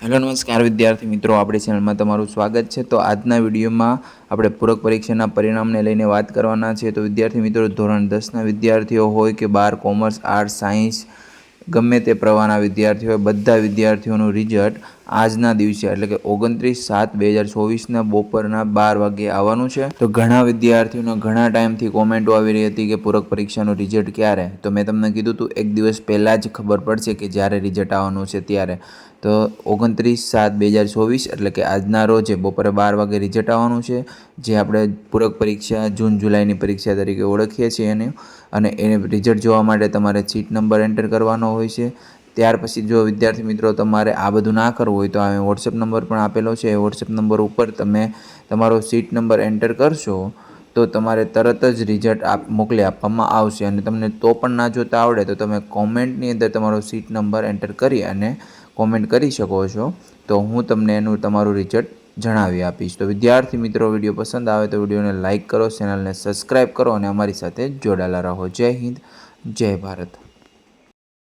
Hello नमस्कार विद्यार्थी मित्रों, आपणी चेनल में तमारुं स्वागत है। तो आजना विडियो में आपणे पूरक परीक्षा परिणाम ने लईने बात करवाना छे। तो विद्यार्थी मित्रों, धोरण 10 ना विद्यार्थीओ होय के 12 कॉमर्स, आर्ट्स, साइंस गमे ते प्रवाहना विद्यार्थीओ बधा विद्यार्थीओनुं रिजल्ट आजना दिवसे एटले के 29/7/2024 बपोरना 12 वागे आववानुं छे। तो घणा विद्यार्थीओने घणा टाइमथी कॉमेंटो आवी रही हती के पूरक परीक्षानुं रिजल्ट क्यारे। तो मैं तमने कीधुं तुं एक दिवस पहेला ज खबर पड़शे के ज्यारे रिजल्ट आववानुं छे त्यारे। तो 29/7/2024 एटले के आजना रोज बपोरे 12 वागे रिजल्ट आववानुं छे, जे आपणे पूरक परीक्षा जून जुलाईनी परीक्षा तरीके ओळखीए छीए एने। अने ए रिजल्ट जोवा माटे तमारे सीट नंबर एंटर करवानो होय छे। त्यार पछी जो विद्यार्थी मित्रों तमारे आ बधुं ना करवुं होय तो आ वॉट्सएप नंबर पण आपेलो छे। वॉट्सएप नंबर उपर तमे तमारो सीट नंबर एंटर करशो तो तमारे तरत ज रिजल्ट मोकली आपवामां आवशे। अने तमने तो पण ना जोता आवडे तो तमे कॉमेंटनी अंदर तमारो सीट नंबर एंटर करी अने कॉमेंट करी शको छो। तो हूँ तमने एनुं तमारुं रिजल्ट जणावी आपीश। तो विद्यार्थी मित्रों, विडियो पसंद आवे तो विडियोने लाइक करो, चेनलने सब्सक्राइब करो और अमारी साथे जोडाયેલા रहो। जय हिंद, जय भारत।